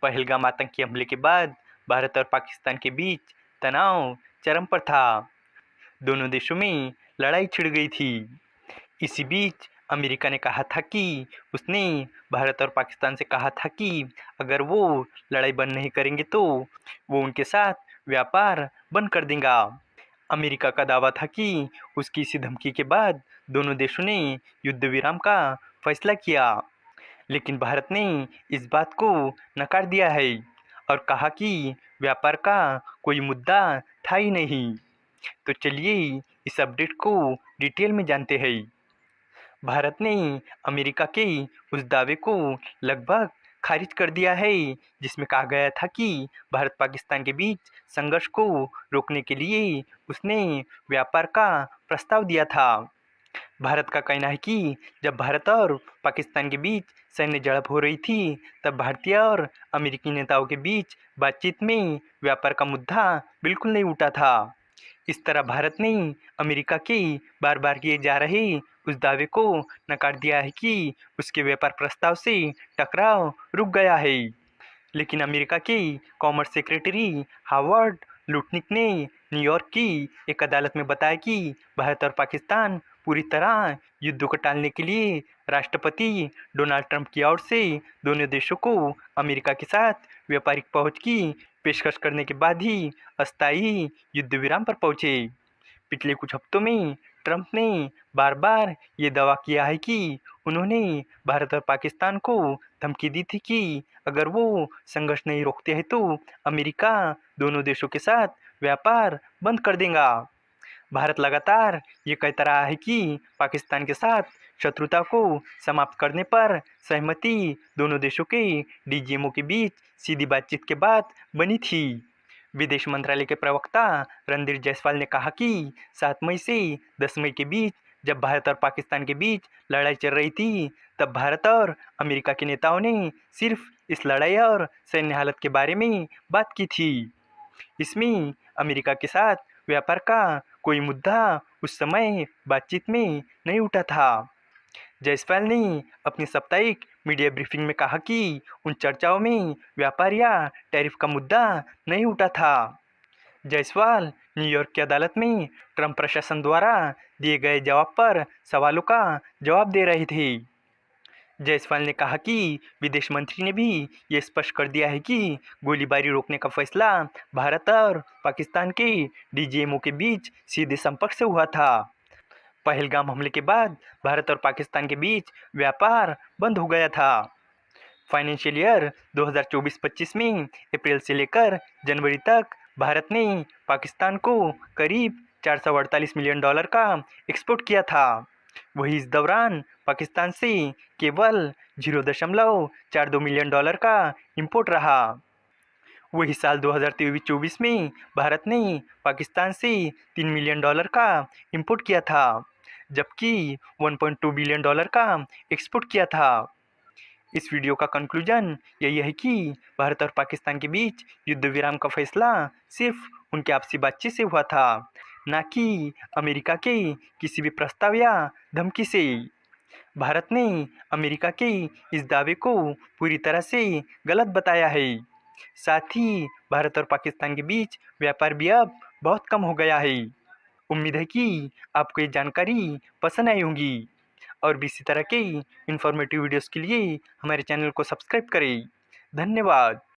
पहलगाम आतंकी हमले के बाद भारत और पाकिस्तान के बीच तनाव चरम पर था। दोनों देशों में लड़ाई छिड़ गई थी। इसी बीच अमेरिका ने कहा था कि उसने भारत और पाकिस्तान से कहा था कि अगर वो लड़ाई बंद नहीं करेंगे तो वो उनके साथ व्यापार बंद कर देगा। अमेरिका का दावा था कि उसकी इसी धमकी के बाद दोनों देशों ने युद्ध विराम का फैसला किया, लेकिन भारत ने इस बात को नकार दिया है और कहा कि व्यापार का कोई मुद्दा था ही नहीं। तो चलिए इस अपडेट को डिटेल में जानते हैं। भारत ने अमेरिका के उस दावे को लगभग खारिज कर दिया है जिसमें कहा गया था कि भारत पाकिस्तान के बीच संघर्ष को रोकने के लिए उसने व्यापार का प्रस्ताव दिया था। भारत का कहना है कि जब भारत और पाकिस्तान के बीच सैन्य झड़प हो रही थी तब भारतीय और अमेरिकी नेताओं के बीच बातचीत में व्यापार का मुद्दा बिल्कुल नहीं उठा था। इस तरह भारत ने अमेरिका के बार बार किए जा रहे उस दावे को नकार दिया है कि उसके व्यापार प्रस्ताव से टकराव रुक गया है। लेकिन अमेरिका के कॉमर्स सेक्रेटरी हावर्ड लुटनिक ने न्यूयॉर्क की एक अदालत में बताया कि भारत और पाकिस्तान पूरी तरह युद्ध को टालने के लिए राष्ट्रपति डोनाल्ड ट्रंप की ओर से दोनों देशों को अमेरिका के साथ व्यापारिक पहुंच की पेशकश करने के बाद ही अस्थायी युद्ध विराम पर पहुंचे। पिछले कुछ हफ्तों में ट्रंप ने बार बार ये दावा किया है कि उन्होंने भारत और पाकिस्तान को धमकी दी थी कि अगर वो संघर्ष नहीं रोकते हैं तो अमेरिका दोनों देशों के साथ व्यापार बंद कर देगा। भारत लगातार ये कहता रहा है कि पाकिस्तान के साथ शत्रुता को समाप्त करने पर सहमति दोनों देशों के डीजीएमओ के बीच सीधी बातचीत के बाद बनी थी। विदेश मंत्रालय के प्रवक्ता रणधीर जायसवाल ने कहा कि 7 मई से 10 मई के बीच जब भारत और पाकिस्तान के बीच लड़ाई चल रही थी तब भारत और अमेरिका के नेताओं ने सिर्फ इस लड़ाई और सैन्य हालत के बारे में बात की थी। इसमें अमेरिका के साथ व्यापार का कोई मुद्दा उस समय बातचीत में नहीं उठा था। जायसवाल ने अपनी साप्ताहिक मीडिया ब्रीफिंग में कहा कि उन चर्चाओं में व्यापार या टैरिफ का मुद्दा नहीं उठा था। जायसवाल न्यूयॉर्क की अदालत में ट्रंप प्रशासन द्वारा दिए गए जवाब पर सवालों का जवाब दे रहे थे। जायसवाल ने कहा कि विदेश मंत्री ने भी ये स्पष्ट कर दिया है कि गोलीबारी रोकने का फैसला भारत और पाकिस्तान के डीजीएमओ के बीच सीधे संपर्क से हुआ था। पहलगाम हमले के बाद भारत और पाकिस्तान के बीच व्यापार बंद हो गया था। फाइनेंशियल ईयर 2024-25 में अप्रैल से लेकर जनवरी तक भारत ने पाकिस्तान को करीब $448 मिलियन का एक्सपोर्ट किया था। वही इस दौरान पाकिस्तान से केवल $0.42 मिलियन का इंपोर्ट रहा। वही साल 2023-24 में भारत ने पाकिस्तान से $3 मिलियन का इंपोर्ट किया था, जबकि $1.2 बिलियन का एक्सपोर्ट किया था। इस वीडियो का कंक्लूजन यही है कि भारत और पाकिस्तान के बीच युद्ध विराम का फैसला सिर्फ उनकी आपसी बातचीत से हुआ था, न कि अमेरिका के किसी भी प्रस्ताव या धमकी से। भारत ने अमेरिका के इस दावे को पूरी तरह से गलत बताया है। साथ ही भारत और पाकिस्तान के बीच व्यापार भी अब बहुत कम हो गया है। उम्मीद है कि आपको ये जानकारी पसंद आई होगी और भी इसी तरह के इन्फॉर्मेटिव वीडियोस के लिए हमारे चैनल को सब्सक्राइब करें। धन्यवाद।